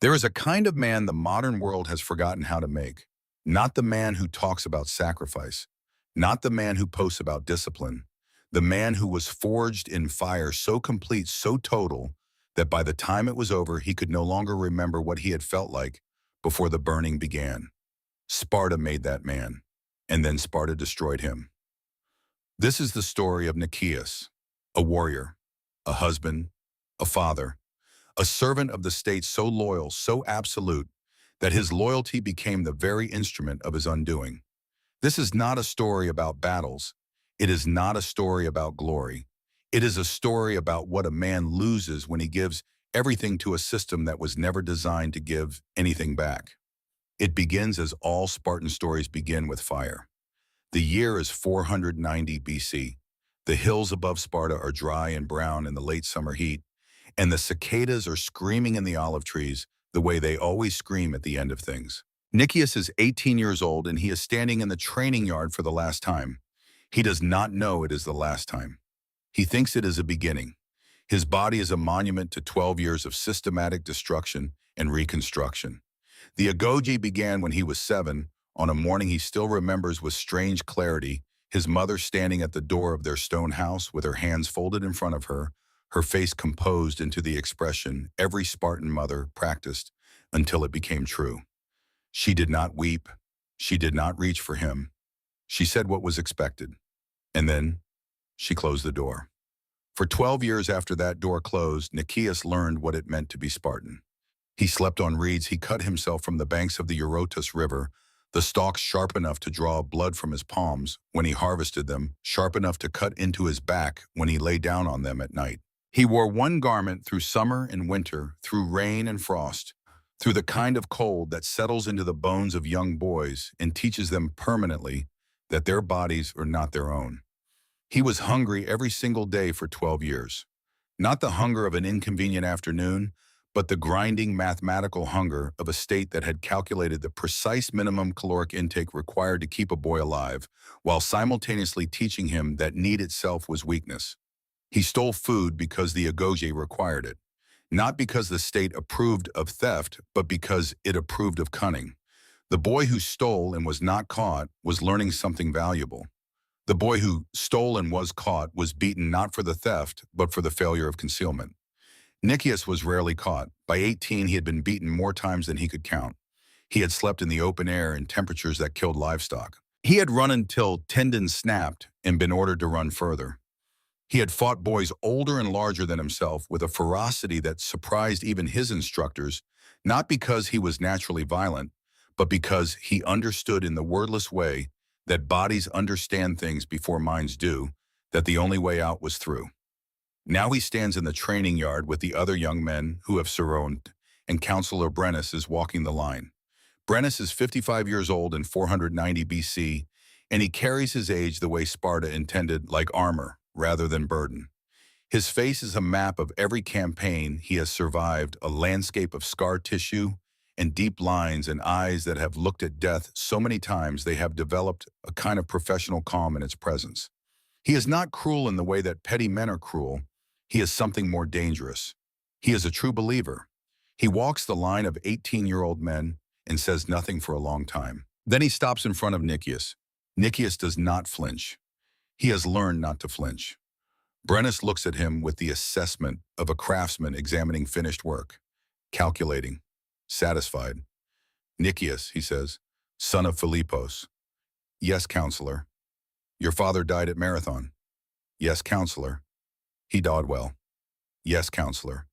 There is a kind of man the modern world has forgotten how to make. Not the man who talks about sacrifice, not the man who posts about discipline, the man who was forged in fire so complete, so total, that by the time it was over, he could no longer remember what he had felt like before the burning began. Sparta made that man, and then Sparta destroyed him. This is the story of Nicias, a warrior, a husband, a father, a servant of the state so loyal, so absolute, that his loyalty became the very instrument of his undoing. This is not a story about battles. It is not a story about glory. It is a story about what a man loses when he gives everything to a system that was never designed to give anything back. It begins as all Spartan stories begin, with fire. The year is 490 BC. The hills above Sparta are dry and brown in the late summer heat, and the cicadas are screaming in the olive trees the way they always scream at the end of things. Nicias is 18 years old, and he is standing in the training yard for the last time. He does not know it is the last time. He thinks it is a beginning. His body is a monument to 12 years of systematic destruction and reconstruction. The agoge began when he was 7, on a morning he still remembers with strange clarity, his mother standing at the door of their stone house with her hands folded in front of her face composed into the expression every Spartan mother practiced until it became true. She did not weep. She did not reach for him. She said what was expected. And then she closed the door. For 12 years after that door closed, Nicias learned what it meant to be Spartan. He slept on reeds. He cut himself from the banks of the Eurotas River, the stalks sharp enough to draw blood from his palms when he harvested them, sharp enough to cut into his back when he lay down on them at night. He wore one garment through summer and winter, through rain and frost, through the kind of cold that settles into the bones of young boys and teaches them permanently that their bodies are not their own. He was hungry every single day for 12 years. Not the hunger of an inconvenient afternoon, but the grinding mathematical hunger of a state that had calculated the precise minimum caloric intake required to keep a boy alive, while simultaneously teaching him that need itself was weakness. He stole food because the agoge required it, not because the state approved of theft, but because it approved of cunning. The boy who stole and was not caught was learning something valuable. The boy who stole and was caught was beaten not for the theft, but for the failure of concealment. Nicias was rarely caught. By 18, he had been beaten more times than he could count. He had slept in the open air in temperatures that killed livestock. He had run until tendons snapped and been ordered to run further. He had fought boys older and larger than himself with a ferocity that surprised even his instructors, not because he was naturally violent, but because he understood in the wordless way that bodies understand things before minds do, that the only way out was through. Now he stands in the training yard with the other young men who have surrounded, and Counselor Brennus is walking the line. Brennus is 55 years old in 490 BC, and he carries his age the way Sparta intended, like armor rather than burden. His face is a map of every campaign he has survived, a landscape of scar tissue and deep lines and eyes that have looked at death so many times they have developed a kind of professional calm in its presence. He is not cruel in the way that petty men are cruel. He is something more dangerous. He is a true believer. He walks the line of 18-year-old men and says nothing for a long time. Then he stops in front of Nicias. Nicias does not flinch. He has learned not to flinch. Brennus looks at him with the assessment of a craftsman examining finished work, calculating, satisfied. Nicias, he says, son of Philippos. Yes, counselor. Your father died at Marathon. Yes, counselor. He died well. Yes, counselor.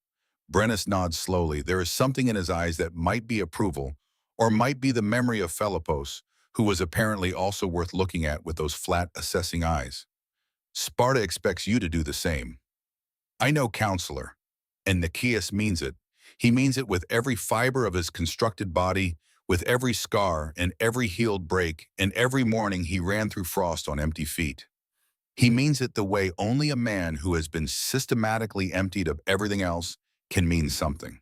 Brennus nods slowly. There is something in his eyes that might be approval, or might be the memory of Philippos, who was apparently also worth looking at with those flat, assessing eyes. Sparta expects you to do the same. I know, counselor. And Nicias means it. He means it with every fiber of his constructed body, with every scar and every healed break, and every morning he ran through frost on empty feet. He means it the way only a man who has been systematically emptied of everything else can mean something.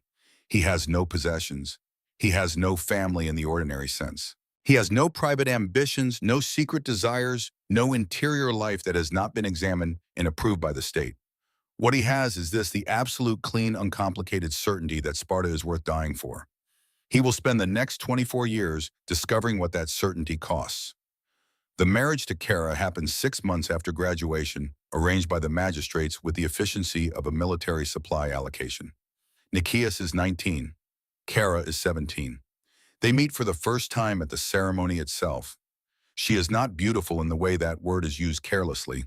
He has no possessions. He has no family in the ordinary sense. He has no private ambitions, no secret desires, no interior life that has not been examined and approved by the state. What he has is this: the absolute, clean, uncomplicated certainty that Sparta is worth dying for. He will spend the next 24 years discovering what that certainty costs. The marriage to Kara happens 6 months after graduation, arranged by the magistrates with the efficiency of a military supply allocation. Nikias is 19. Kara is 17. They meet for the first time at the ceremony itself. She is not beautiful in the way that word is used carelessly.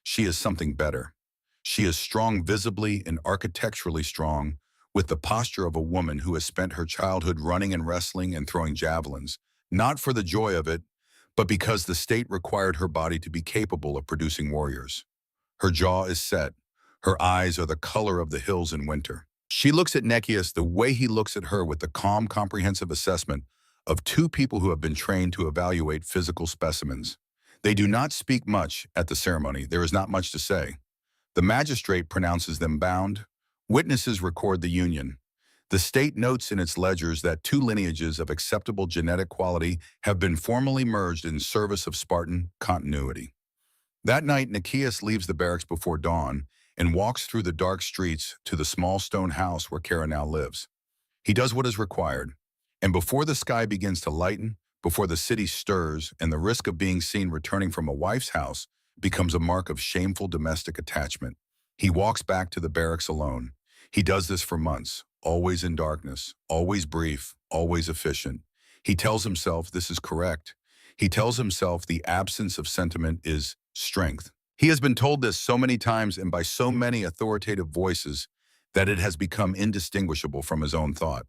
She is something better. She is strong visibly and architecturally strong, with the posture of a woman who has spent her childhood running and wrestling and throwing javelins, not for the joy of it, but because the state required her body to be capable of producing warriors. Her jaw is set. Her eyes are the color of the hills in winter. She looks at Nekias the way he looks at her, with the calm, comprehensive assessment of two people who have been trained to evaluate physical specimens. They do not speak much at the ceremony. There is not much to say. The magistrate pronounces them bound. Witnesses record the union. The state notes in its ledgers that two lineages of acceptable genetic quality have been formally merged in service of Spartan continuity. That night, Nikias leaves the barracks before dawn and walks through the dark streets to the small stone house where Kara now lives. He does what is required, and before the sky begins to lighten, before the city stirs and the risk of being seen returning from a wife's house becomes a mark of shameful domestic attachment, he walks back to the barracks alone. He does this for months, always in darkness, always brief, always efficient. He tells himself this is correct. He tells himself the absence of sentiment is strength. He has been told this so many times and by so many authoritative voices that it has become indistinguishable from his own thought.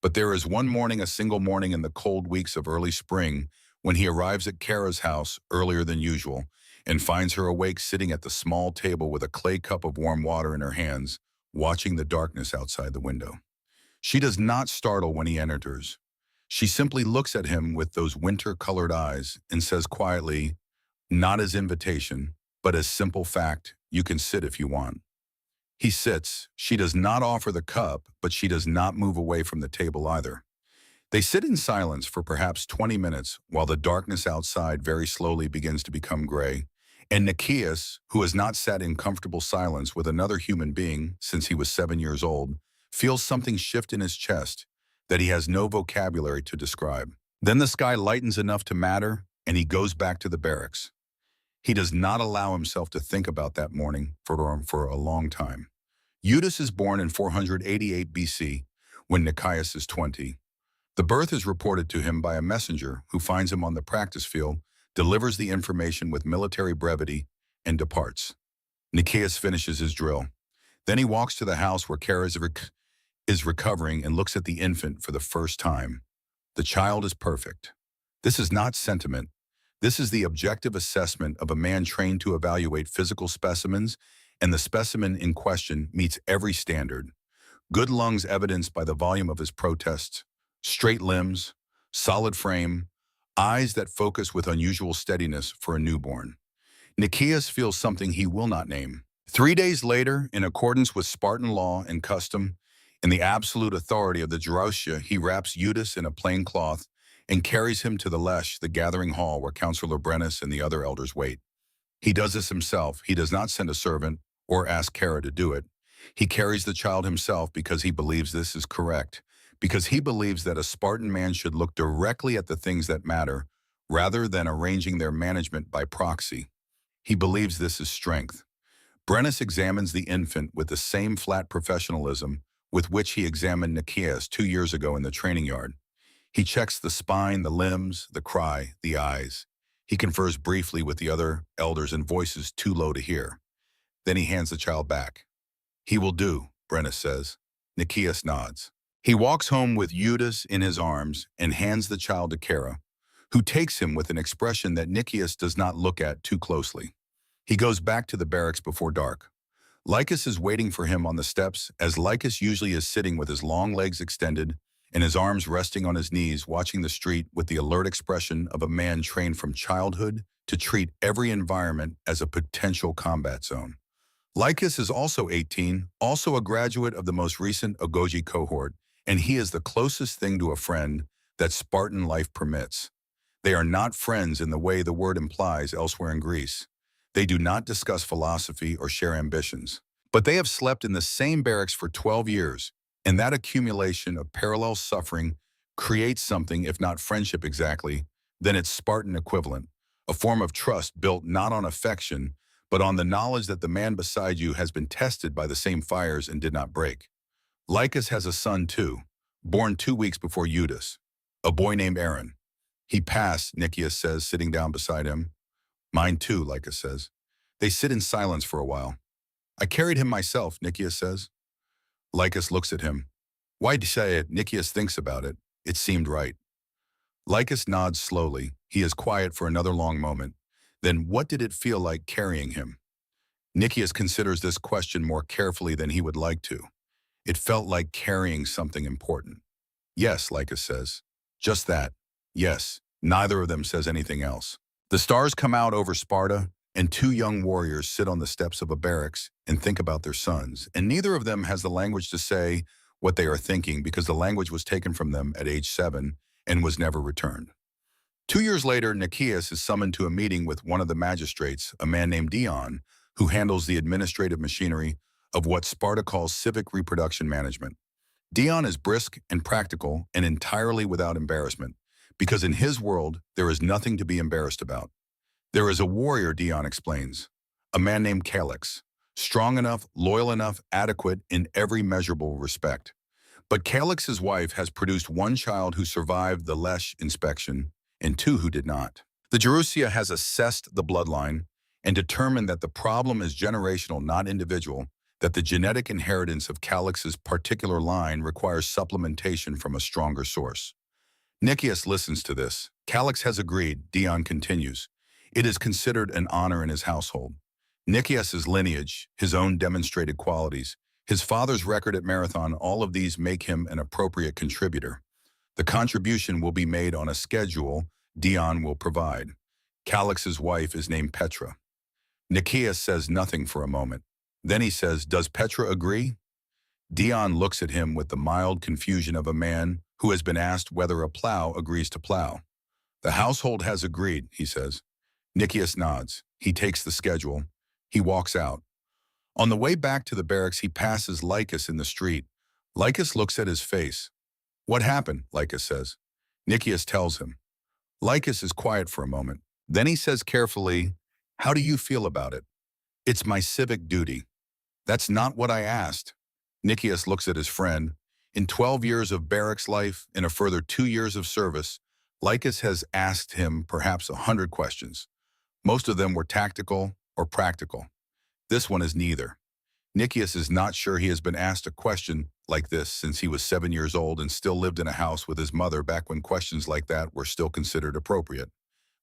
But there is one morning, a single morning in the cold weeks of early spring, when he arrives at Kara's house earlier than usual and finds her awake sitting at the small table with a clay cup of warm water in her hands, watching the darkness outside the window. She does not startle when he enters. She simply looks at him with those winter-colored eyes and says quietly, not as invitation, but as simple fact, you can sit if you want. He sits. She does not offer the cup, but she does not move away from the table either. They sit in silence for perhaps 20 minutes while the darkness outside very slowly begins to become gray, and Nikias, who has not sat in comfortable silence with another human being since he was 7 years old, feels something shift in his chest that he has no vocabulary to describe. Then the sky lightens enough to matter, and he goes back to the barracks. He does not allow himself to think about that morning for a long time. Eudes is born in 488 BC, when Nikias is 20. The birth is reported to him by a messenger who finds him on the practice field, delivers the information with military brevity, and departs. Nikias finishes his drill. Then he walks to the house where Kara is recovering and looks at the infant for the first time. The child is perfect. This is not sentiment. This is the objective assessment of a man trained to evaluate physical specimens, and the specimen in question meets every standard. Good lungs evidenced by the volume of his protests, straight limbs, solid frame, eyes that focus with unusual steadiness for a newborn. Nikias feels something he will not name. 3 days later, in accordance with Spartan law and custom, in the absolute authority of the Drausia, he wraps Eudes in a plain cloth and carries him to the Lesh, the gathering hall where Councillor Brennus and the other elders wait. He does this himself. He does not send a servant or ask Kara to do it. He carries the child himself because he believes this is correct, because he believes that a Spartan man should look directly at the things that matter rather than arranging their management by proxy. He believes this is strength. Brennus examines the infant with the same flat professionalism with which he examined Nikias 2 years ago in the training yard. He checks the spine, the limbs, the cry, the eyes. He confers briefly with the other elders in voices too low to hear. Then he hands the child back. He will do, Brennus says. Nikias nods. He walks home with Eudes in his arms and hands the child to Kara, who takes him with an expression that Nikias does not look at too closely. He goes back to the barracks before dark. Lycus is waiting for him on the steps, as Lycus usually is sitting with his long legs extended and his arms resting on his knees, watching the street with the alert expression of a man trained from childhood to treat every environment as a potential combat zone. Lycus is also 18, also a graduate of the most recent Ogoji cohort, and he is the closest thing to a friend that Spartan life permits. They are not friends in the way the word implies elsewhere in Greece. They do not discuss philosophy or share ambitions. But they have slept in the same barracks for 12 years, and that accumulation of parallel suffering creates something, if not friendship exactly, then its Spartan equivalent, a form of trust built not on affection, but on the knowledge that the man beside you has been tested by the same fires and did not break. Lycus has a son too, born 2 weeks before Eudes, a boy named Aaron. He passed, Nicias says, sitting down beside him. Mine too, Lycus says. They sit in silence for a while. I carried him myself, Nicias says. Lycus looks at him. Why'd you say it? Nicias thinks about it. It seemed right. Lycus nods slowly. He is quiet for another long moment. Then what did it feel like carrying him? Nicias considers this question more carefully than he would like to. It felt like carrying something important. Yes, Lycus says. Just that. Yes. Neither of them says anything else. The stars come out over Sparta, and two young warriors sit on the steps of a barracks and think about their sons, and neither of them has the language to say what they are thinking because the language was taken from them at age 7 and was never returned. 2 years later, Nicias is summoned to a meeting with one of the magistrates, a man named Dion, who handles the administrative machinery of what Sparta calls civic reproduction management. Dion is brisk and practical and entirely without embarrassment, because in his world, there is nothing to be embarrassed about. There is a warrior, Dion explains, a man named Calix, strong enough, loyal enough, adequate in every measurable respect. But Calix's wife has produced one child who survived the Lesh inspection and two who did not. The Gerousia has assessed the bloodline and determined that the problem is generational, not individual, that the genetic inheritance of Calix's particular line requires supplementation from a stronger source. Nicias listens to this. Calix has agreed, Dion continues. It is considered an honor in his household. Nicias's lineage, his own demonstrated qualities, his father's record at Marathon, all of these make him an appropriate contributor. The contribution will be made on a schedule Dion will provide. Calix's wife is named Petra. Nicias says nothing for a moment. Then he says, does Petra agree? Dion looks at him with the mild confusion of a man who has been asked whether a plow agrees to plow. The household has agreed, he says. Nicias nods. He takes the schedule. He walks out. On the way back to the barracks, he passes Lycus in the street. Lycus looks at his face. What happened? Lycus says. Nicias tells him. Lycus is quiet for a moment. Then he says carefully, how do you feel about it? It's my civic duty. That's not what I asked. Nicias looks at his friend. In 12 years of barracks life and a further 2 years of service, Lycus has asked him perhaps 100 questions. Most of them were tactical or practical. This one is neither. Nicias is not sure he has been asked a question like this since he was 7 years old and still lived in a house with his mother back when questions like that were still considered appropriate.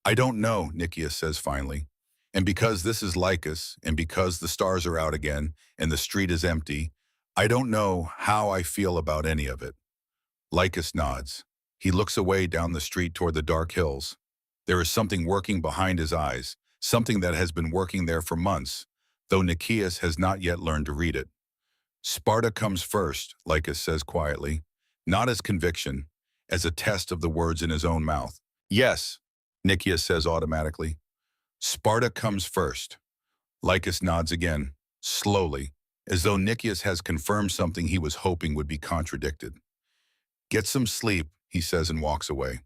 I don't know, Nicias says finally. And because this is Lycus, and because the stars are out again and the street is empty, I don't know how I feel about any of it. Lycus nods. He looks away down the street toward the dark hills. There is something working behind his eyes, something that has been working there for months, though Nicias has not yet learned to read it. Sparta comes first, Lycus says quietly, not as conviction, as a test of the words in his own mouth. Yes, Nicias says automatically. Sparta comes first. Lycus nods again, slowly, as though Nicias has confirmed something he was hoping would be contradicted. Get some sleep, he says and walks away.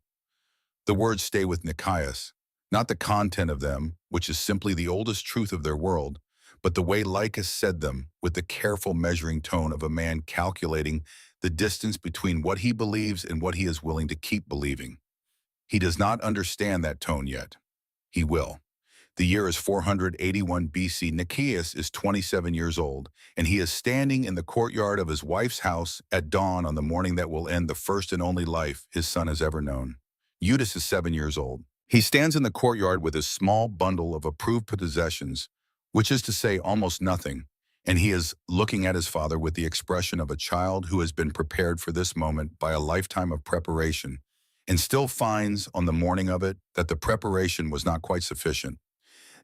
The words stay with Nicias, not the content of them, which is simply the oldest truth of their world, but the way Lycus said them with the careful measuring tone of a man calculating the distance between what he believes and what he is willing to keep believing. He does not understand that tone yet. He will. The year is 481 BC. Nicias is 27 years old, and he is standing in the courtyard of his wife's house at dawn on the morning that will end the first and only life his son has ever known. Eudes is 7 years old. He stands in the courtyard with his small bundle of approved possessions, which is to say almost nothing, and he is looking at his father with the expression of a child who has been prepared for this moment by a lifetime of preparation, and still finds on the morning of it that the preparation was not quite sufficient.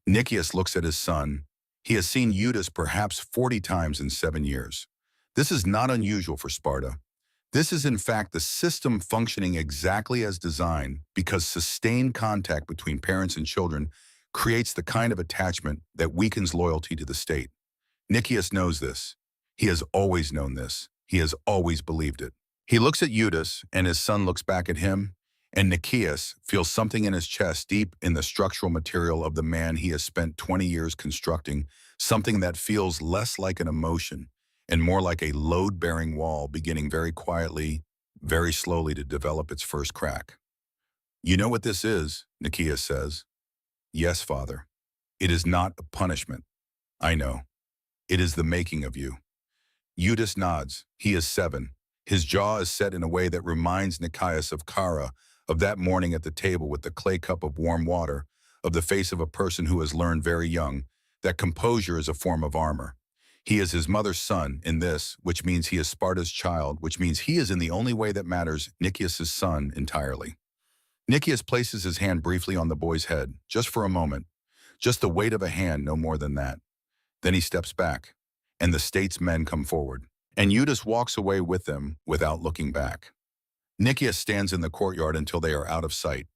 Nicias looks at his son. He has seen Eudes perhaps 40 times in 7 years. This is not unusual for Sparta. This is in fact the system functioning exactly as designed because sustained contact between parents and children creates the kind of attachment that weakens loyalty to the state. Nicias knows this. He has always known this. He has always believed it. He looks at Eudes, and his son looks back at him, and Nicaeus feels something in his chest deep in the structural material of the man he has spent 20 years constructing, something that feels less like an emotion and more like a load-bearing wall beginning very quietly, very slowly to develop its first crack. "You know what this is," Nicaeus says. "Yes, father. It is not a punishment. I know. It is the making of you." Eudes nods. He is 7. His jaw is set in a way that reminds Nicaeus of Kara, of that morning at the table with the clay cup of warm water, of the face of a person who has learned very young that composure is a form of armor. He is his mother's son in this, which means he is Sparta's child, which means he is in the only way that matters Nicias's son entirely. Nicias places his hand briefly on the boy's head, just for a moment, just the weight of a hand, no more than that. Then he steps back, and the state's men come forward, and Eudes walks away with them without looking back. Nicias stands in the courtyard until they are out of sight.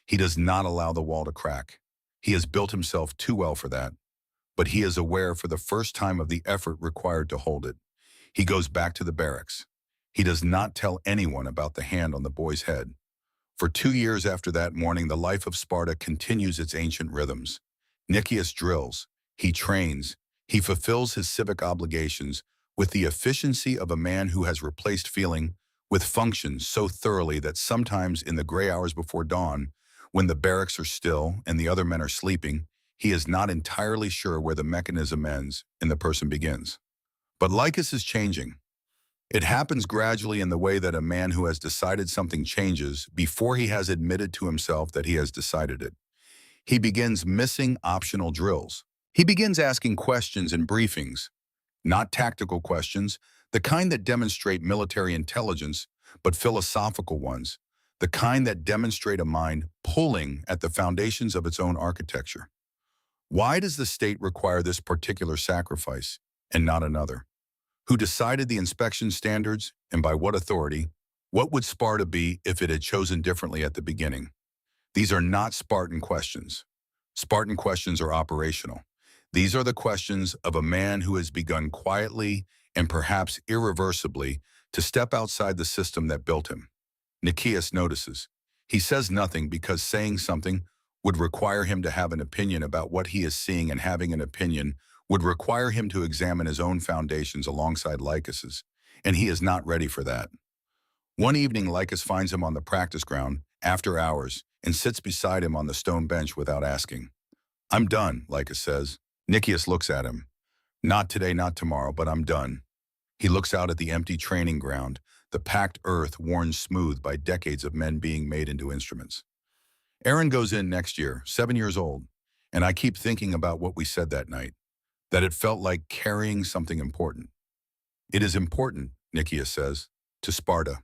He does not allow the wall to crack. He has built himself too well for that, but he is aware for the first time of the effort required to hold it. He goes back to the barracks. He does not tell anyone about the hand on the boy's head. For 2 years after that morning, the life of Sparta continues its ancient rhythms. Nicias drills, he trains, he fulfills his civic obligations with the efficiency of a man who has replaced feeling with function so thoroughly that sometimes in the gray hours before dawn, when the barracks are still and the other men are sleeping, he is not entirely sure where the mechanism ends and the person begins. But Lycus is changing. It happens gradually in the way that a man who has decided something changes before he has admitted to himself that he has decided it. He begins missing optional drills. He begins asking questions in briefings, not tactical questions, the kind that demonstrate military intelligence, but philosophical ones, the kind that demonstrate a mind pulling at the foundations of its own architecture. Why does the state require this particular sacrifice and not another? Who decided the inspection standards, and by what authority? What would Sparta be if it had chosen differently at the beginning? These are not Spartan questions. Spartan questions are operational. These are the questions of a man who has begun quietly and perhaps irreversibly to step outside the system that built him. Nicias notices. He says nothing because saying something would require him to have an opinion about what he is seeing, and having an opinion would require him to examine his own foundations alongside Lycus's, and he is not ready for that. One evening, Lycus finds him on the practice ground, after hours, and sits beside him on the stone bench without asking. "I'm done," Lycus says. Nicias looks at him. "Not today, not tomorrow, but I'm done." He looks out at the empty training ground, the packed earth worn smooth by decades of men being made into instruments. Aaron goes in next year, 7 years old, and I keep thinking about what we said that night, that it felt like carrying something important. "It is important," Nicias says, "to Sparta."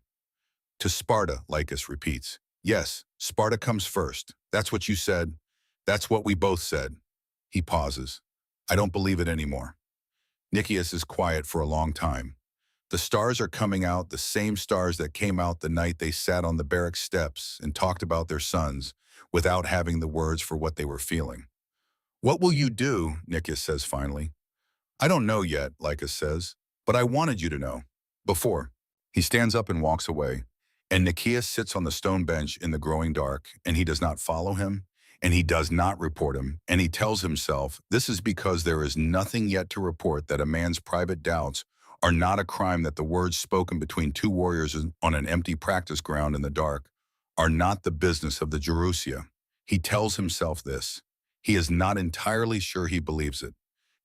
"To Sparta," Lycus repeats. "Yes, Sparta comes first. That's what you said. That's what we both said." He pauses. "I don't believe it anymore." Nicias is quiet for a long time. The stars are coming out, the same stars that came out the night they sat on the barrack steps and talked about their sons without having the words for what they were feeling. "What will you do?" Nicias says finally. "I don't know yet," Lycus says, "but I wanted you to know. Before." He stands up and walks away, and Nicias sits on the stone bench in the growing dark, and he does not follow him, and he does not report him, and he tells himself this is because there is nothing yet to report, that a man's private doubts are not a crime, that the words spoken between two warriors on an empty practice ground in the dark are not the business of the Gerousia. He tells himself this. He is not entirely sure he believes it.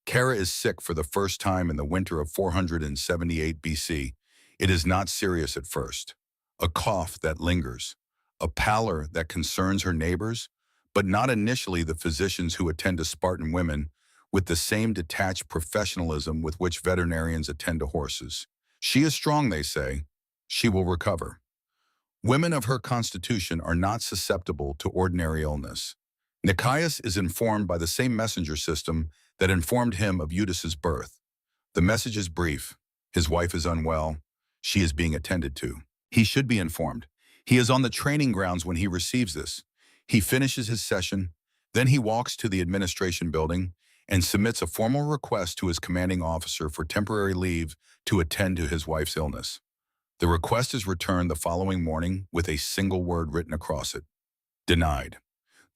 Kara is sick for the first time in the winter of 478 BC. It is not serious at first. A cough that lingers. A pallor that concerns her neighbors, but not initially the physicians who attend to Spartan women with the same detached professionalism with which veterinarians attend to horses. She is strong, they say. She will recover. Women of her constitution are not susceptible to ordinary illness. Nicaeus is informed by the same messenger system that informed him of Eudys's birth. The message is brief. His wife is unwell. She is being attended to. He should be informed. He is on the training grounds when he receives this. He finishes his session, then he walks to the administration building and submits a formal request to his commanding officer for temporary leave to attend to his wife's illness. The request is returned the following morning with a single word written across it: denied.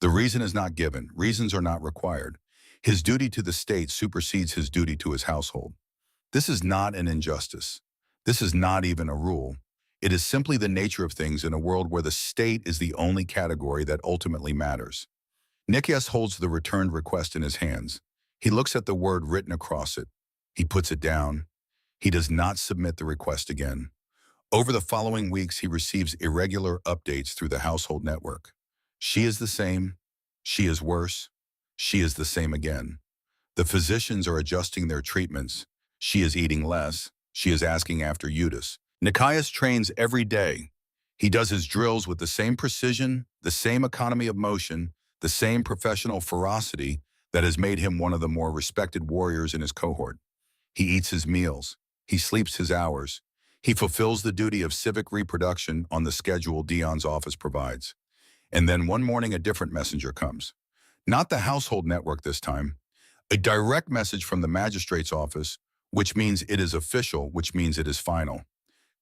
The reason is not given. Reasons are not required. His duty to the state supersedes his duty to his household. This is not an injustice. This is not even a rule. It is simply the nature of things in a world where the state is the only category that ultimately matters. Nikias holds the returned request in his hands. He looks at the word written across it. He puts it down. He does not submit the request again. Over the following weeks, he receives irregular updates through the household network. She is the same. She is worse. She is the same again. The physicians are adjusting their treatments. She is eating less. She is asking after Eudes. Nikias trains every day. He does his drills with the same precision, the same economy of motion, the same professional ferocity that has made him one of the more respected warriors in his cohort. He eats his meals. He sleeps his hours. He fulfills the duty of civic reproduction on the schedule Dion's office provides. And then one morning a different messenger comes. Not the household network this time. A direct message from the magistrate's office, which means it is official, which means it is final.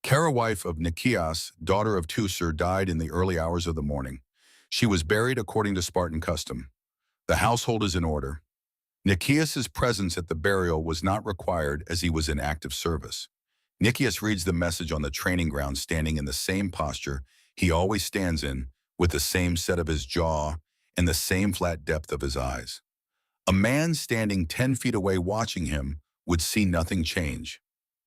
Kara, wife of Nikias, daughter of Teucer, died in the early hours of the morning. She was buried according to Spartan custom. The household is in order. Nikias's presence at the burial was not required as he was in active service. Nikias reads the message on the training ground standing in the same posture he always stands in, with the same set of his jaw and the same flat depth of his eyes. A man standing 10 feet away watching him would see nothing change,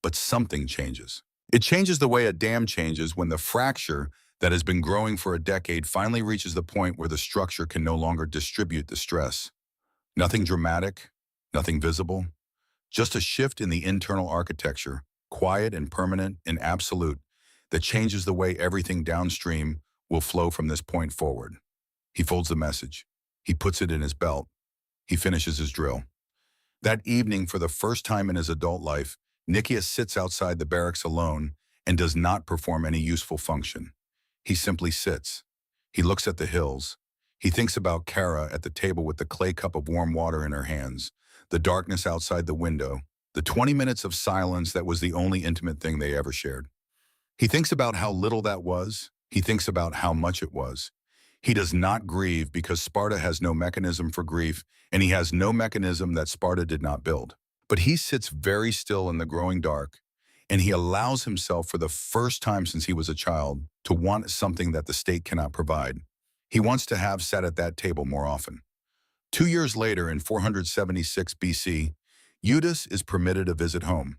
but something changes. It changes the way a dam changes when the fracture that has been growing for a decade finally reaches the point where the structure can no longer distribute the stress. Nothing dramatic, nothing visible, just a shift in the internal architecture, quiet and permanent and absolute, that changes the way everything downstream will flow from this point forward. He folds the message. He puts it in his belt. He finishes his drill. That evening, for the first time in his adult life, Nikias sits outside the barracks alone and does not perform any useful function. He simply sits. He looks at the hills. He thinks about Kara at the table with the clay cup of warm water in her hands, the darkness outside the window, the 20 minutes of silence that was the only intimate thing they ever shared. He thinks about how little that was. He thinks about how much it was. He does not grieve because Sparta has no mechanism for grief, and he has no mechanism that Sparta did not build. But he sits very still in the growing dark, and he allows himself for the first time since he was a child to want something that the state cannot provide. He wants to have sat at that table more often. 2 years later, in 476 BC, Eudes is permitted a visit home.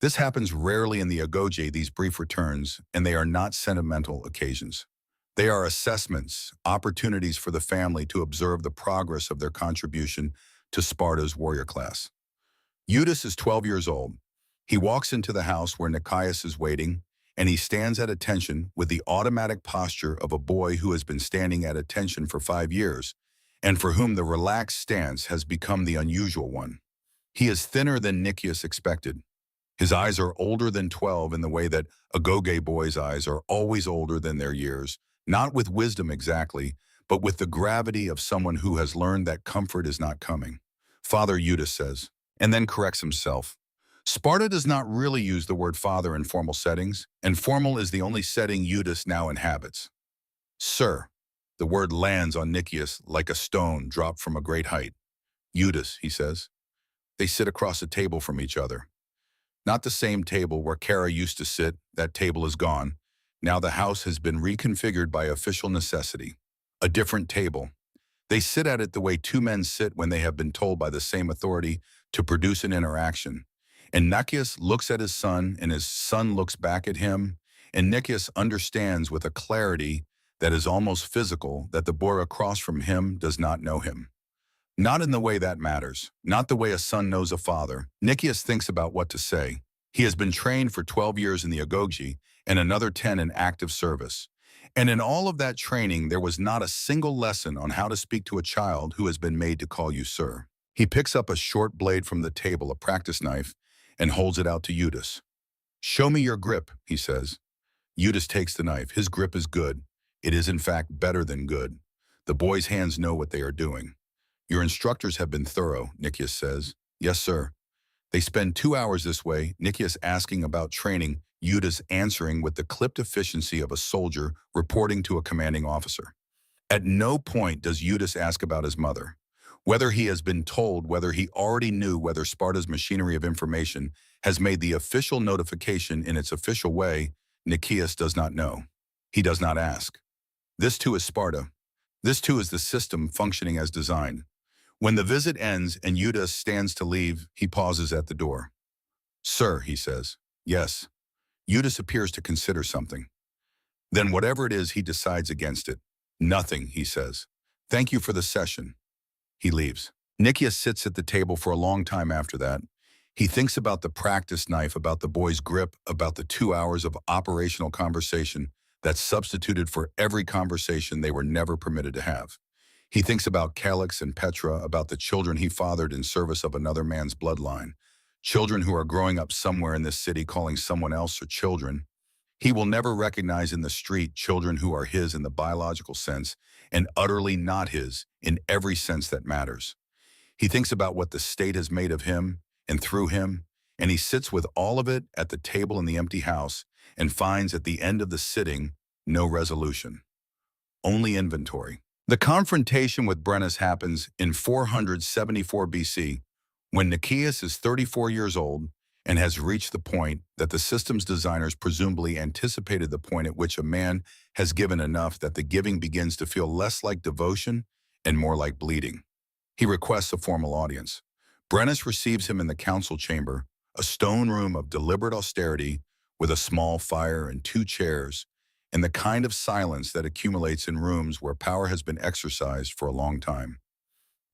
This happens rarely in the agoge, these brief returns, and they are not sentimental occasions. They are assessments, opportunities for the family to observe the progress of their contribution to Sparta's warrior class. Eudes is 12 years old. He walks into the house where Nikias is waiting, and he stands at attention with the automatic posture of a boy who has been standing at attention for 5 years, and for whom the relaxed stance has become the unusual one. He is thinner than Nikias expected. His eyes are older than 12 in the way that agoge boys' eyes are always older than their years, not with wisdom exactly, but with the gravity of someone who has learned that comfort is not coming. Father, Eudes says, and then corrects himself. Sparta does not really use the word father in formal settings, and formal is the only setting Eudes now inhabits. Sir, the word lands on Nikias like a stone dropped from a great height. Eudes, he says. They sit across a table from each other. Not the same table where Kara used to sit, that table is gone. Now the house has been reconfigured by official necessity. A different table. They sit at it the way two men sit when they have been told by the same authority to produce an interaction. And Nikias looks at his son, and his son looks back at him, and Nikias understands with a clarity that is almost physical that the boy across from him does not know him. Not in the way that matters, not the way a son knows a father. Nikias thinks about what to say. He has been trained for 12 years in the agoge and another 10 in active service. And in all of that training, there was not a single lesson on how to speak to a child who has been made to call you sir. He picks up a short blade from the table, a practice knife, and holds it out to Eudes. Show me your grip, he says. Eudes takes the knife. His grip is good. It is in fact better than good. The boy's hands know what they are doing. Your instructors have been thorough, Nikias says. Yes, sir. They spend 2 hours this way, Nikias asking about training, Eudes answering with the clipped efficiency of a soldier reporting to a commanding officer. At no point does Eudes ask about his mother. Whether he has been told, whether he already knew, whether Sparta's machinery of information has made the official notification in its official way, Nicias does not know. He does not ask. This too is Sparta. This too is the system functioning as designed. When the visit ends and Eudes stands to leave, he pauses at the door. "Sir," he says. "Yes." Eudes appears to consider something. Then whatever it is, he decides against it. "Nothing," he says. "Thank you for the session." He leaves. Nicias sits at the table for a long time after that. He thinks about the practice knife, about the boy's grip, about the 2 hours of operational conversation that substituted for every conversation they were never permitted to have. He thinks about Calix and Petra, about the children he fathered in service of another man's bloodline. Children who are growing up somewhere in this city calling someone else their children. He will never recognize in the street children who are his in the biological sense and utterly not his in every sense that matters. He thinks about what the state has made of him and through him, and he sits with all of it at the table in the empty house and finds at the end of the sitting no resolution, only inventory. The confrontation with Brennus happens in 474 BC, when Nicias is 34 years old and has reached the point that the system's designers presumably anticipated, the point at which a man has given enough that the giving begins to feel less like devotion and more like bleeding. He requests a formal audience. Brennus receives him in the council chamber, a stone room of deliberate austerity with a small fire and 2 chairs, and the kind of silence that accumulates in rooms where power has been exercised for a long time.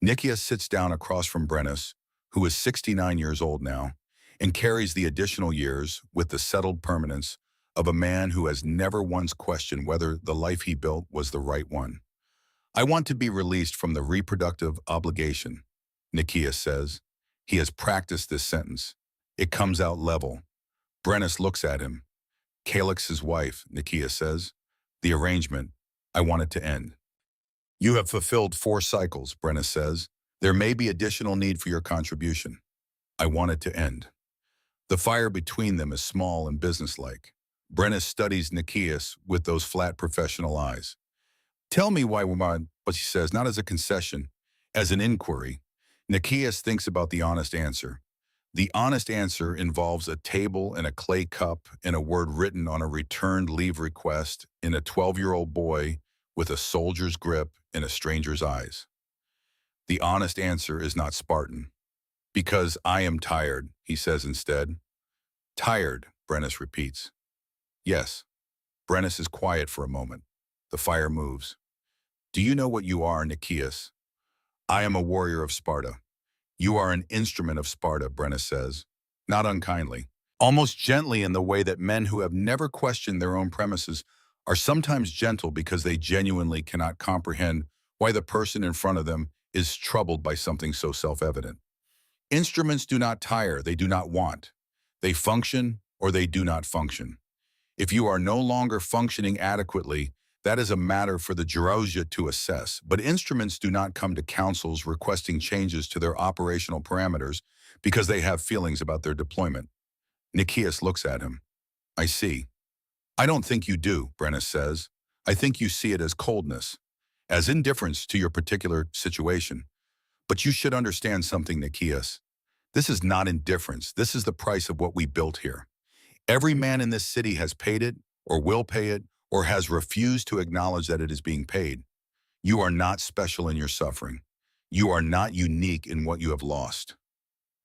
Nicias sits down across from Brennus, who is 69 years old now, and carries the additional years with the settled permanence of a man who has never once questioned whether the life he built was the right one. "I want to be released from the reproductive obligation," Nicias says. He has practiced this sentence. It comes out level. Brennus looks at him. "Calix's wife," Nicias says. "The arrangement, I want it to end." "You have fulfilled 4 cycles," Brennus says. "There may be additional need for your contribution. I want it to end." The fire between them is small and businesslike. Brennus studies Nicias with those flat professional eyes. "Tell me why woman," but he says, not as a concession, as an inquiry. Nicias thinks about the honest answer. The honest answer involves a table and a clay cup and a word written on a returned leave request in a 12-year-old boy with a soldier's grip in a stranger's eyes. The honest answer is not Spartan. "Because I am tired," he says instead. "Tired," Brennus repeats. "Yes." Brennus is quiet for a moment. The fire moves. "Do you know what you are, Nicias?" "I am a warrior of Sparta." "You are an instrument of Sparta," Brennus says, not unkindly, almost gently, in the way that men who have never questioned their own premises are sometimes gentle because they genuinely cannot comprehend why the person in front of them is troubled by something so self-evident. Instruments do not tire, they do not want. They function or they do not function. If you are no longer functioning adequately, that is a matter for the Gerousia to assess, but instruments do not come to councils requesting changes to their operational parameters because they have feelings about their deployment. Nicias looks at him. "I see." "I don't think you do," Brennus says. "I think you see it as coldness, as indifference to your particular situation. But you should understand something, Nicias. This is not indifference. This is the price of what we built here. Every man in this city has paid it, or will pay it, or has refused to acknowledge that it is being paid. You are not special in your suffering. You are not unique in what you have lost.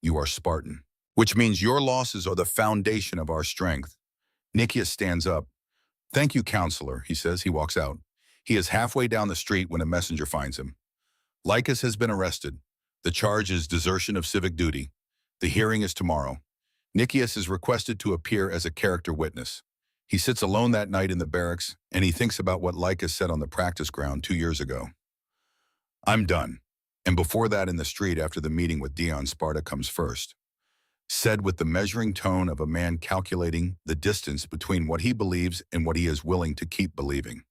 You are Spartan, which means your losses are the foundation of our strength." Nicias stands up. "Thank you, counselor," he says. He walks out. He is halfway down the street when a messenger finds him. "Lycus has been arrested. The charge is desertion of civic duty. The hearing is tomorrow." Nicias is requested to appear as a character witness. He sits alone that night in the barracks, and he thinks about what Lycus said on the practice ground 2 years ago. "I'm done." And before that, in the street after the meeting with Dion, Sparta comes first. Said with the measuring tone of a man calculating the distance between what he believes and what he is willing to keep believing.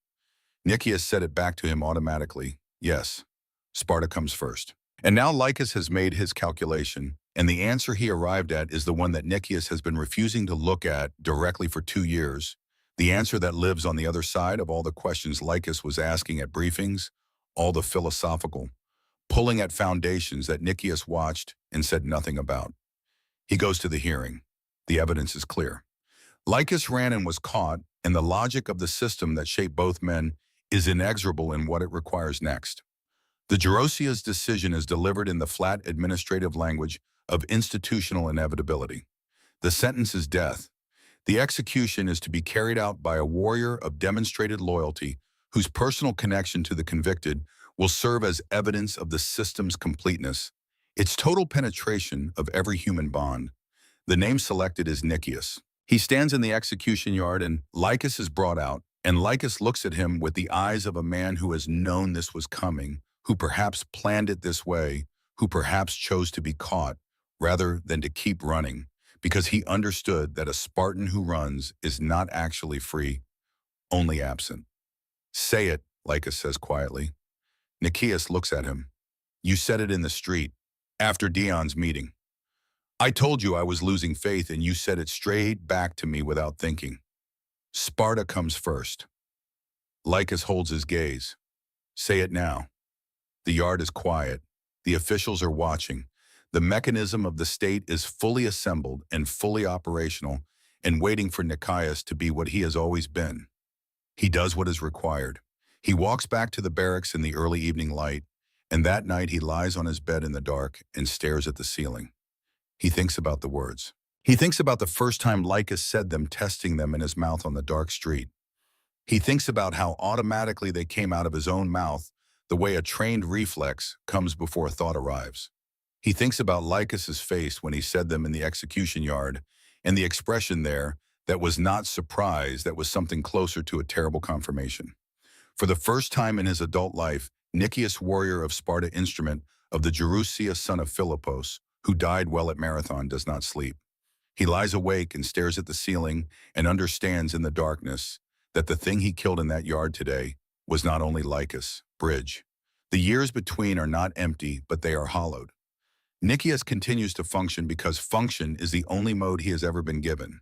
Nicias said it back to him automatically. Yes, Sparta comes first. And now Lycus has made his calculation. And the answer he arrived at is the one that Nicias has been refusing to look at directly for 2 years. The answer that lives on the other side of all the questions Lycus was asking at briefings, all the philosophical, pulling at foundations that Nicias watched and said nothing about. He goes to the hearing. The evidence is clear. Lycus ran and was caught, and the logic of the system that shaped both men is inexorable in what it requires next. The Gerousia's decision is delivered in the flat administrative language of institutional inevitability. The sentence is death. The execution is to be carried out by a warrior of demonstrated loyalty whose personal connection to the convicted will serve as evidence of the system's completeness, its total penetration of every human bond. The name selected is Nicias. He stands in the execution yard and Lycus is brought out, and Lycus looks at him with the eyes of a man who has known this was coming, who perhaps planned it this way, who perhaps chose to be caught rather than to keep running, because he understood that a Spartan who runs is not actually free, only absent. Say it, Lycus says quietly. Nicias looks at him. You said it in the street, after Dion's meeting. I told you I was losing faith and you said it straight back to me without thinking. Sparta comes first. Lycus holds his gaze. Say it now. The yard is quiet. The officials are watching. The mechanism of the state is fully assembled and fully operational and waiting for Nicias to be what he has always been. He does what is required. He walks back to the barracks in the early evening light, and that night he lies on his bed in the dark and stares at the ceiling. He thinks about the words. He thinks about the first time Lycus said them, testing them in his mouth on the dark street. He thinks about how automatically they came out of his own mouth, the way a trained reflex comes before a thought arrives. He thinks about Lycus's face when he said them in the execution yard, and the expression there that was not surprise, that was something closer to a terrible confirmation. For the first time in his adult life, Nicias, warrior of Sparta, instrument of the Gerousia, son of Philippos, who died while at Marathon, does not sleep. He lies awake and stares at the ceiling and understands in the darkness that the thing he killed in that yard today was not only Lycus, Bridge. The years between are not empty, but they are hollowed. Nicias continues to function because function is the only mode he has ever been given.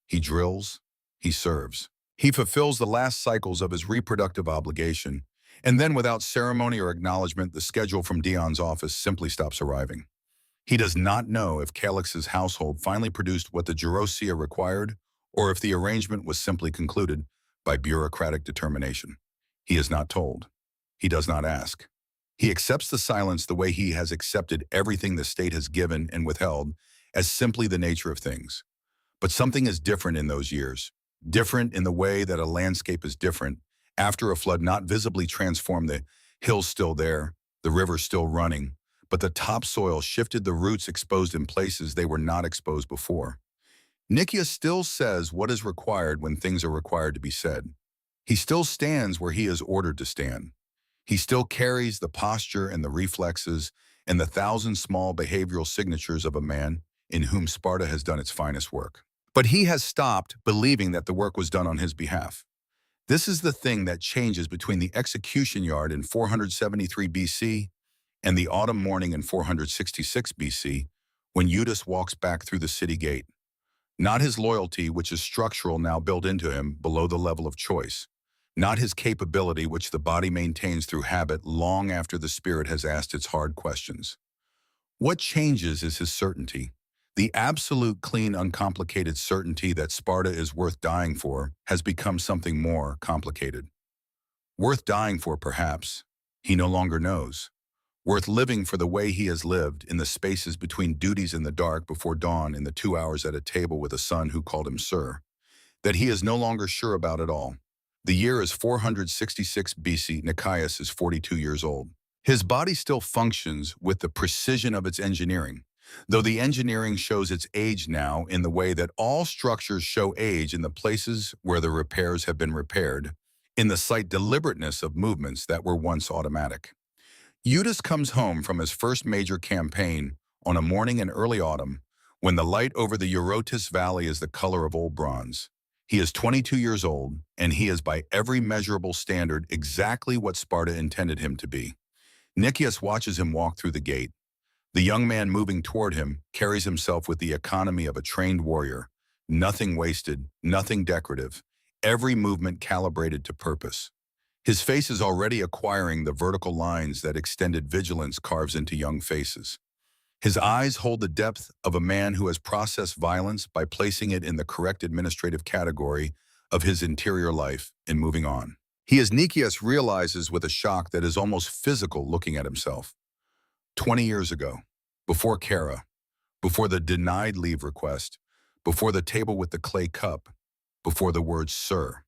He drills, he serves. He fulfills the last cycles of his reproductive obligation, and then without ceremony or acknowledgement, the schedule from Dion's office simply stops arriving. He does not know if Calix's household finally produced what the Gerousia required, or if the arrangement was simply concluded by bureaucratic determination. He is not told. He does not ask. He accepts the silence the way he has accepted everything the state has given and withheld as simply the nature of things. But something is different in those years, different in the way that a landscape is different. After a flood not visibly transformed, the hills still there, the river still running, but the topsoil shifted, the roots exposed in places they were not exposed before. Nicias still says what is required when things are required to be said. He still stands where he is ordered to stand. He still carries the posture and the reflexes and the thousand small behavioral signatures of a man in whom Sparta has done its finest work. But he has stopped believing that the work was done on his behalf. This is the thing that changes between the execution yard in 473 BC and the autumn morning in 466 BC, when Eudes walks back through the city gate. Not his loyalty, which is structural, now built into him below the level of choice. Not his capability, which the body maintains through habit long after the spirit has asked its hard questions. What changes is his certainty. The absolute, clean, uncomplicated certainty that Sparta is worth dying for has become something more complicated. Worth dying for, perhaps. He no longer knows. Worth living for the way he has lived, in the spaces between duties in the dark before dawn, in the 2 hours at a table with a son who called him sir, that he is no longer sure about at all. The year is 466 BC. Nicias is 42 years old. His body still functions with the precision of its engineering, though the engineering shows its age now in the way that all structures show age in the places where the repairs have been repaired, in the slight deliberateness of movements that were once automatic. Eudes comes home from his first major campaign on a morning in early autumn when the light over the Eurotas Valley is the color of old bronze. He is 22 years old, and he is by every measurable standard exactly what Sparta intended him to be. Nicias watches him walk through the gate. The young man moving toward him carries himself with the economy of a trained warrior. Nothing wasted, nothing decorative, every movement calibrated to purpose. His face is already acquiring the vertical lines that extended vigilance carves into young faces. His eyes hold the depth of a man who has processed violence by placing it in the correct administrative category of his interior life and moving on. He, as Nicias realizes with a shock that is almost physical looking at himself. 20 years ago, before Kara, before the denied leave request, before the table with the clay cup, before the words sir.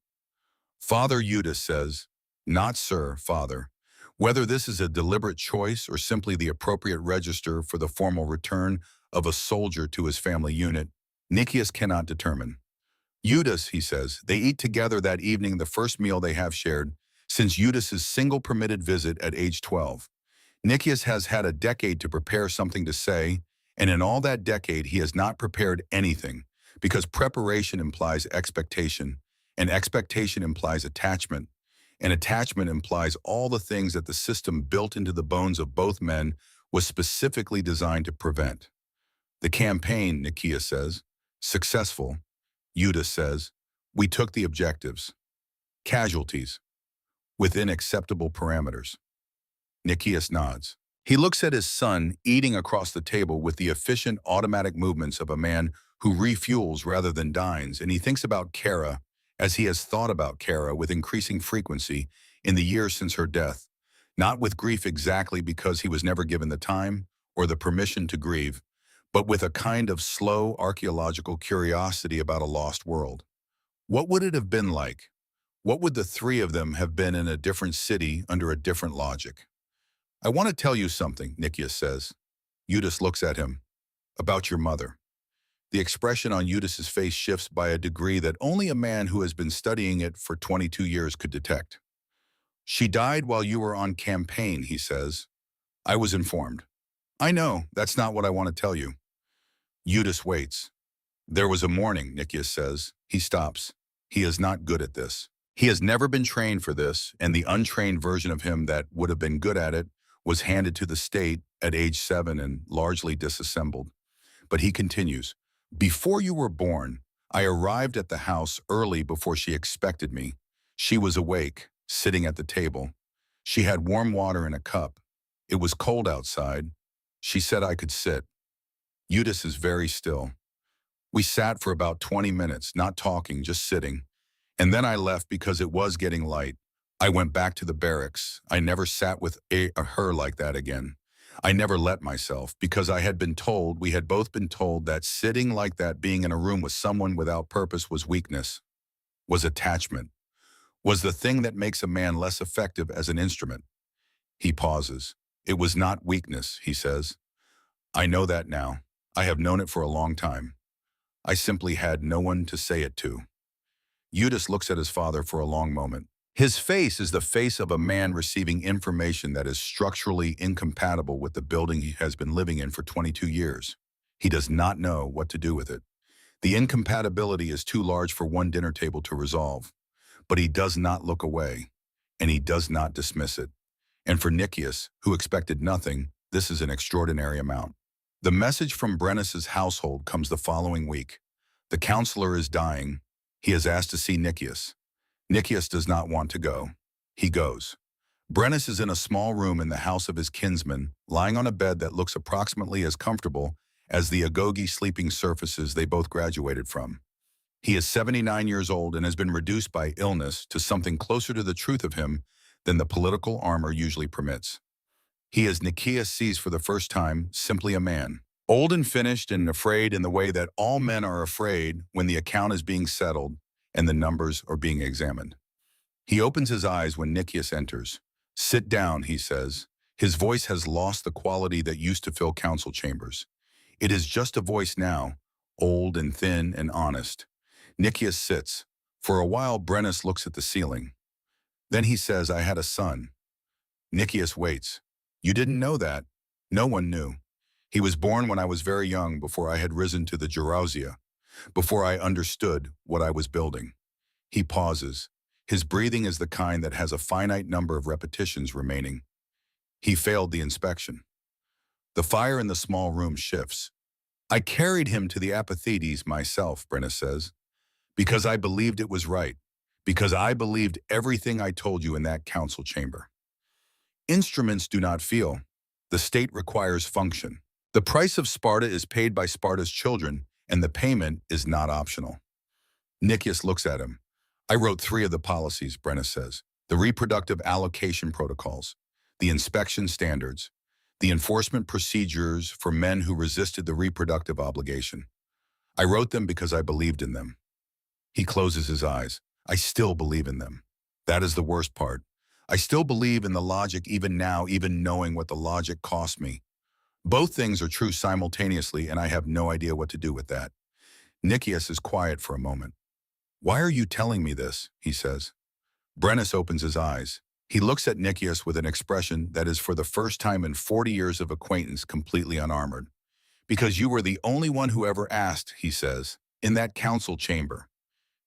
Father Eudes says, not sir, father. Whether this is a deliberate choice or simply the appropriate register for the formal return of a soldier to his family unit, Nicias cannot determine. Eudes, he says, they eat together that evening, the first meal they have shared since Eudes's single permitted visit at age 12. Nicias has had a decade to prepare something to say, and in all that decade he has not prepared anything, because preparation implies expectation, and expectation implies attachment, and attachment implies all the things that the system built into the bones of both men was specifically designed to prevent. The campaign, Nicias says, successful. Eudes says, we took the objectives. Casualties. Within acceptable parameters. Nicias nods. He looks at his son eating across the table with the efficient automatic movements of a man who refuels rather than dines, and he thinks about Kara as he has thought about Kara with increasing frequency in the years since her death, not with grief exactly because he was never given the time or the permission to grieve, but with a kind of slow archaeological curiosity about a lost world. What would it have been like? What would the three of them have been in a different city under a different logic? I want to tell you something, Nicias says. Eudes looks at him. About your mother. The expression on Eudes's face shifts by a degree that only a man who has been studying it for 22 years could detect. She died while you were on campaign, he says. I was informed. I know, that's not what I want to tell you. Eudes waits. There was a morning, Nicias says. He stops. He is not good at this. He has never been trained for this, and the untrained version of him that would have been good at it was handed to the state at age 7 and largely disassembled. But he continues, before you were born, I arrived at the house early before she expected me. She was awake, sitting at the table. She had warm water in a cup. It was cold outside. She said I could sit. Eudes is very still. We sat for about 20 minutes, not talking, just sitting. And then I left because it was getting light. I went back to the barracks. I never sat with her like that again. I never let myself, because I had been told, we had both been told, that sitting like that, being in a room with someone without purpose, was weakness, was attachment, was the thing that makes a man less effective as an instrument. He pauses. It was not weakness, he says. I know that now. I have known it for a long time. I simply had no one to say it to. Eudes looks at his father for a long moment. His face is the face of a man receiving information that is structurally incompatible with the building he has been living in for 22 years. He does not know what to do with it. The incompatibility is too large for one dinner table to resolve. But he does not look away, and he does not dismiss it. And for Nicias, who expected nothing, this is an extraordinary amount. The message from Brennus's household comes the following week. The counselor is dying. He is asked to see Nicias. Nicias does not want to go. He goes. Brennus is in a small room in the house of his kinsman, lying on a bed that looks approximately as comfortable as the agoge sleeping surfaces they both graduated from. He is 79 years old and has been reduced by illness to something closer to the truth of him than the political armor usually permits. He, as Nicias sees for the first time, simply a man. Old and finished and afraid in the way that all men are afraid when the account is being settled and the numbers are being examined. He opens his eyes when Nicias enters. Sit down, he says. His voice has lost the quality that used to fill council chambers. It is just a voice now, old and thin and honest. Nicias sits. For a while, Brennus looks at the ceiling. Then he says, I had a son. Nicias waits. You didn't know that? No one knew. He was born when I was very young, before I had risen to the gerousia, before I understood what I was building. He pauses. His breathing is the kind that has a finite number of repetitions remaining. He failed the inspection. The fire in the small room shifts. I carried him to the apathetes myself, Brenna says, because I believed it was right, because I believed everything I told you in that council chamber. Instruments do not feel. The state requires function. The price of Sparta is paid by Sparta's children, and the payment is not optional. Nicias looks at him. I wrote 3 of the policies, Brenna says. The reproductive allocation protocols, the inspection standards, the enforcement procedures for men who resisted the reproductive obligation. I wrote them because I believed in them. He closes his eyes. I still believe in them. That is the worst part. I still believe in the logic even now, even knowing what the logic cost me. Both things are true simultaneously, and I have no idea what to do with that. Nicias is quiet for a moment. Why are you telling me this? He says. Brennus opens his eyes. He looks at Nicias with an expression that is for the first time in 40 years of acquaintance completely unarmored. Because you were the only one who ever asked, he says, in that council chamber.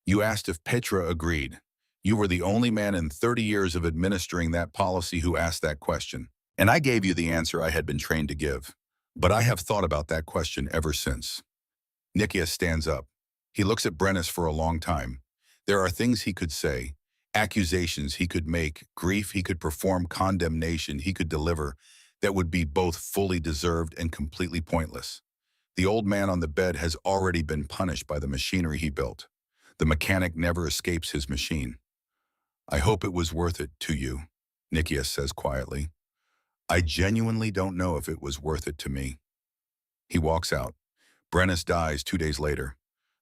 You asked if Petra agreed. You were the only man in 30 years of administering that policy who asked that question. And I gave you the answer I had been trained to give. But I have thought about that question ever since. Nicias stands up. He looks at Brennus for a long time. There are things he could say, accusations he could make, grief he could perform, condemnation he could deliver that would be both fully deserved and completely pointless. The old man on the bed has already been punished by the machinery he built. The mechanic never escapes his machine. I hope it was worth it to you, Nicias says quietly. I genuinely don't know if it was worth it to me. He walks out. Brennus dies 2 days later.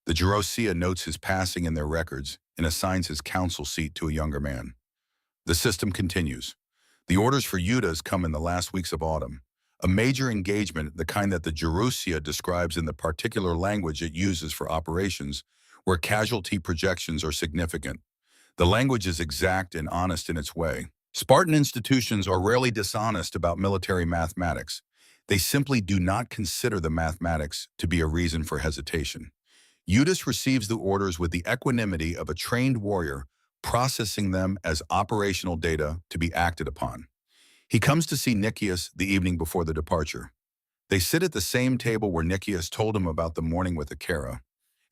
The Gerousia notes his passing in their records and assigns his council seat to a younger man. The system continues. The orders for Judas come in the last weeks of autumn, a major engagement, the kind that the Gerousia describes in the particular language it uses for operations, where casualty projections are significant. The language is exact and honest in its way. Spartan institutions are rarely dishonest about military mathematics. They simply do not consider the mathematics to be a reason for hesitation. Judas receives the orders with the equanimity of a trained warrior, processing them as operational data to be acted upon. He comes to see Nicias the evening before the departure. They sit at the same table where Nicias told him about the morning with Akara,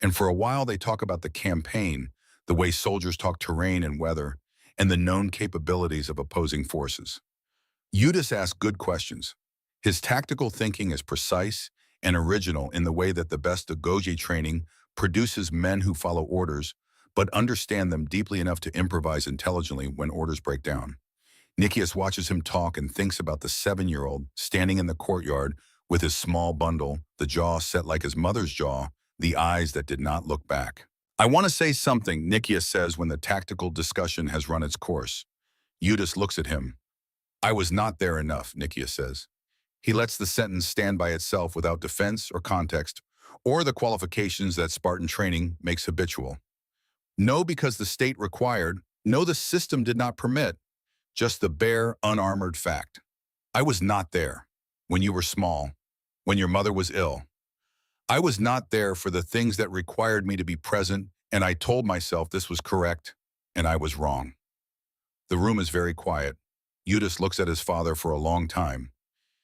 and for a while they talk about the campaign, the way soldiers talk terrain and weather, and the known capabilities of opposing forces. Judas asks good questions. His tactical thinking is precise and original in the way that the best Agoge training produces men who follow orders, but understand them deeply enough to improvise intelligently when orders break down. Nicias watches him talk and thinks about the 7-year-old standing in the courtyard with his small bundle, the jaw set like his mother's jaw, the eyes that did not look back. I want to say something, Nicias says when the tactical discussion has run its course. Judas looks at him. I was not there enough, Nicias says. He lets the sentence stand by itself without defense or context, or the qualifications that Spartan training makes habitual. No, because the state required. No, the system did not permit. Just the bare, unarmored fact. I was not there when you were small, when your mother was ill. I was not there for the things that required me to be present, and I told myself this was correct, and I was wrong. The room is very quiet. Judas looks at his father for a long time.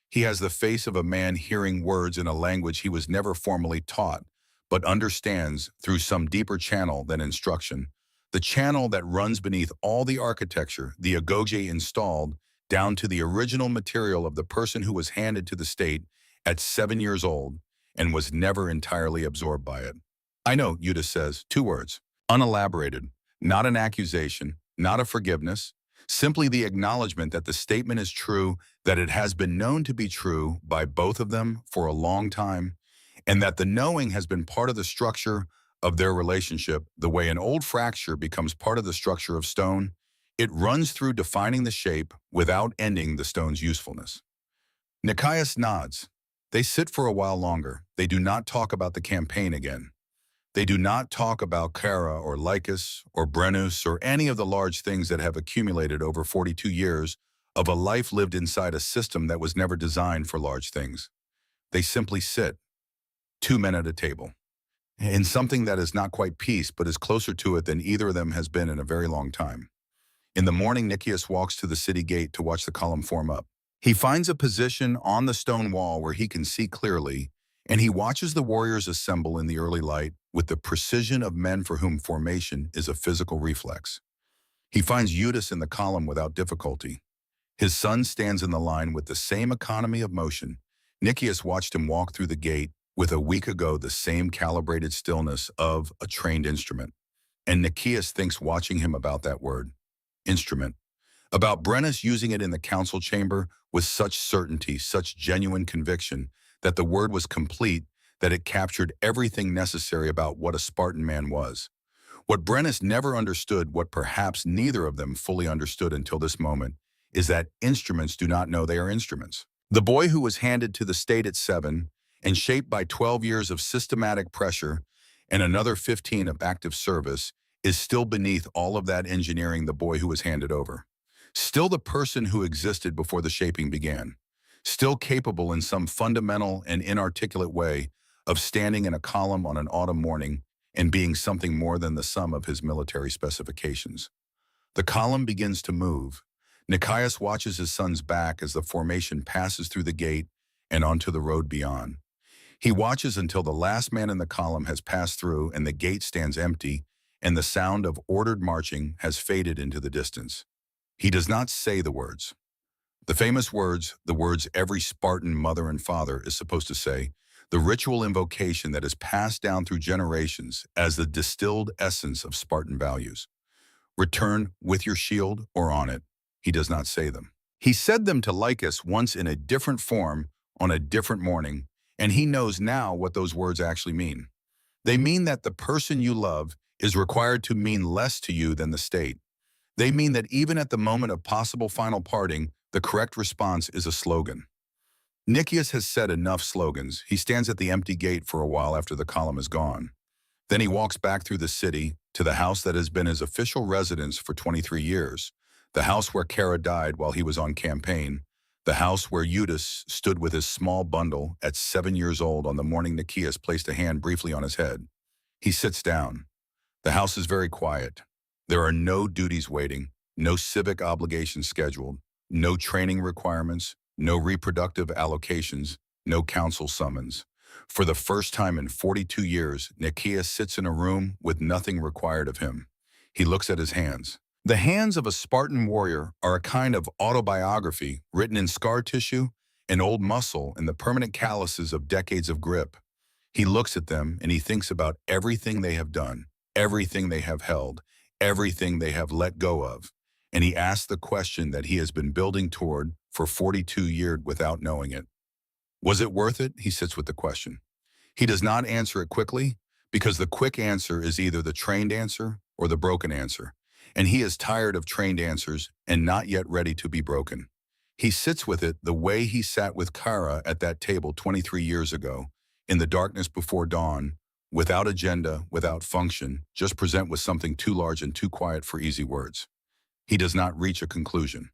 He has the face of a man hearing words in a language he was never formally taught, but understands through some deeper channel than instruction, the channel that runs beneath all the architecture the Agoge installed down to the original material of the person who was handed to the state at 7 years old and was never entirely absorbed by it. I know, Judas says, 2 words, unelaborated, not an accusation, not a forgiveness, simply the acknowledgement that the statement is true, that it has been known to be true by both of them for a long time, and that the knowing has been part of the structure of their relationship, the way an old fracture becomes part of the structure of stone. It runs through defining the shape without ending the stone's usefulness. Nicias nods. They sit for a while longer. They do not talk about the campaign again. They do not talk about Kara or Lycus or Brennus or any of the large things that have accumulated over 42 years of a life lived inside a system that was never designed for large things. They simply sit, 2 men at a table, in something that is not quite peace but is closer to it than either of them has been in a very long time. In the morning, Nicias walks to the city gate to watch the column form up. He finds a position on the stone wall where he can see clearly, and he watches the warriors assemble in the early light with the precision of men for whom formation is a physical reflex. He finds Eudes in the column without difficulty. His son stands in the line with the same economy of motion. Nicias watched him walk through the gate with a week ago the same calibrated stillness of a trained instrument. And Nicias thinks watching him about that word, instrument, about Brennus using it in the council chamber with such certainty, such genuine conviction, that the word was complete, that it captured everything necessary about what a Spartan man was. What Brennus never understood, what perhaps neither of them fully understood until this moment, is that instruments do not know they are instruments. The boy who was handed to the state at 7 and shaped by 12 years of systematic pressure and another 15 of active service is still beneath all of that engineering the boy who was handed over. Still the person who existed before the shaping began. Still capable in some fundamental and inarticulate way of standing in a column on an autumn morning and being something more than the sum of his military specifications. The column begins to move. Nicias watches his son's back as the formation passes through the gate and onto the road beyond. He watches until the last man in the column has passed through and the gate stands empty and the sound of ordered marching has faded into the distance. He does not say the words. The famous words, the words every Spartan mother and father is supposed to say, the ritual invocation that is passed down through generations as the distilled essence of Spartan values. Return with your shield or on it. He does not say them. He said them to Lycus once in a different form on a different morning, and he knows now what those words actually mean. They mean that the person you love is required to mean less to you than the state. They mean that even at the moment of possible final parting, the correct response is a slogan. Nicias has said enough slogans. He stands at the empty gate for a while after the column is gone. Then he walks back through the city to the house that has been his official residence for 23 years, the house where Kara died while he was on campaign, the house where Eudes stood with his small bundle at 7 years old on the morning Nicias placed a hand briefly on his head. He sits down. The house is very quiet. There are no duties waiting, no civic obligations scheduled, no training requirements, no reproductive allocations, no council summons. For the first time in 42 years, Nicias sits in a room with nothing required of him. He looks at his hands. The hands of a Spartan warrior are a kind of autobiography written in scar tissue and old muscle and the permanent calluses of decades of grip. He looks at them and he thinks about everything they have done, everything they have held, everything they have let go of. And he asks the question that he has been building toward for 42 years without knowing it. Was it worth it? He sits with the question. He does not answer it quickly because the quick answer is either the trained answer or the broken answer. And he is tired of trained answers and not yet ready to be broken. He sits with it the way he sat with Kara at that table 23 years ago, in the darkness before dawn, without agenda, without function, just present with something too large and too quiet for easy words. He does not reach a conclusion,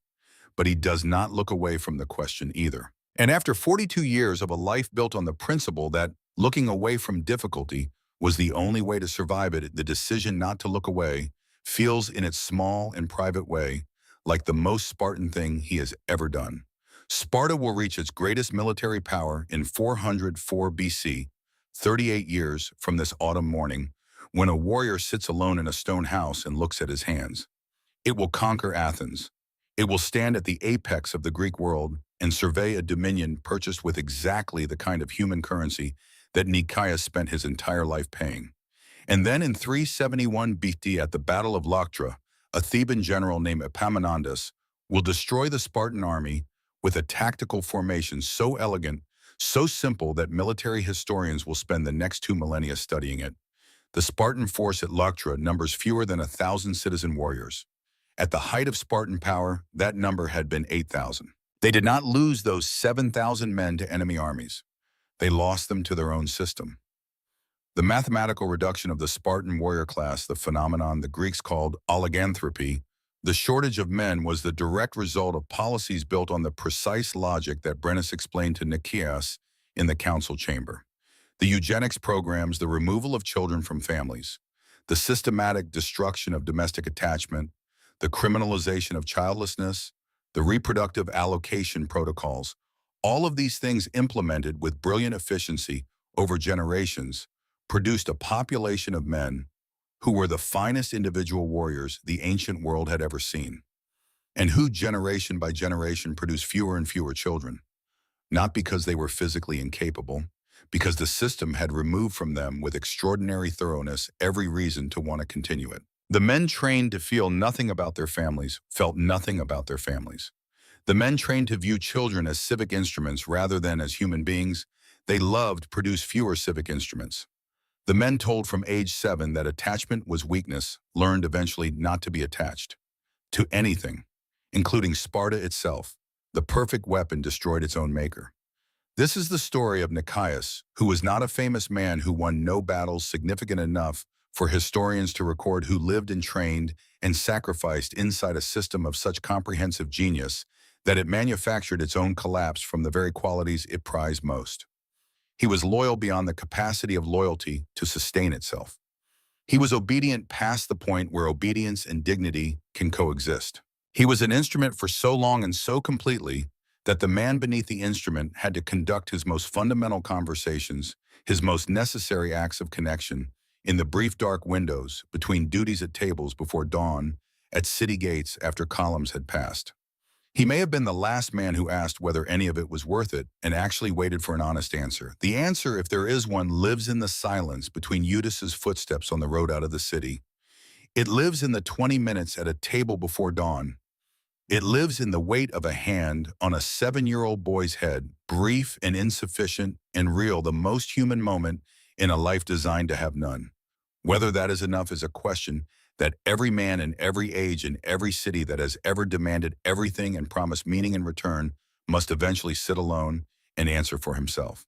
but he does not look away from the question either. And after 42 years of a life built on the principle that looking away from difficulty was the only way to survive it, the decision not to look away feels in its small and private way like the most Spartan thing he has ever done. Sparta will reach its greatest military power in 404 BC, 38 years from this autumn morning, when a warrior sits alone in a stone house and looks at his hands. It will conquer Athens. It will stand at the apex of the Greek world and survey a dominion purchased with exactly the kind of human currency that Nicias spent his entire life paying. And then in 371 BC at the Battle of Leuctra, a Theban general named Epaminondas will destroy the Spartan army with a tactical formation so elegant, so simple that military historians will spend the next 2 millennia studying it. The Spartan force at Leuctra numbers fewer than 1,000 citizen warriors. At the height of Spartan power, that number had been 8,000. They did not lose those 7,000 men to enemy armies. They lost them to their own system. The mathematical reduction of the Spartan warrior class, the phenomenon the Greeks called oliganthropy, the shortage of men, was the direct result of policies built on the precise logic that Brennus explained to Nicias in the council chamber. The eugenics programs, the removal of children from families, the systematic destruction of domestic attachment, the criminalization of childlessness, the reproductive allocation protocols. All of these things implemented with brilliant efficiency over generations produced a population of men who were the finest individual warriors the ancient world had ever seen, and who generation by generation produced fewer and fewer children, not because they were physically incapable, because the system had removed from them with extraordinary thoroughness every reason to want to continue it. The men trained to feel nothing about their families felt nothing about their families. The men trained to view children as civic instruments rather than as human beings, they loved produce fewer civic instruments. The men told from age 7 that attachment was weakness, learned eventually not to be attached to anything, including Sparta itself. The perfect weapon destroyed its own maker. This is the story of Nicaeus, who was not a famous man who won no battles significant enough for historians to record, who lived and trained and sacrificed inside a system of such comprehensive genius that it manufactured its own collapse from the very qualities it prized most. He was loyal beyond the capacity of loyalty to sustain itself. He was obedient past the point where obedience and dignity can coexist. He was an instrument for so long and so completely that the man beneath the instrument had to conduct his most fundamental conversations, his most necessary acts of connection, in the brief dark windows between duties at tables before dawn, at city gates after columns had passed. He may have been the last man who asked whether any of it was worth it and actually waited for an honest answer. The answer, if there is one, lives in the silence between Eudys's footsteps on the road out of the city. It lives in the 20 minutes at a table before dawn. It lives in the weight of a hand on a 7-year-old boy's head, brief and insufficient and real, the most human moment in a life designed to have none. Whether that is enough is a question that every man in every age in every city that has ever demanded everything and promised meaning in return must eventually sit alone and answer for himself.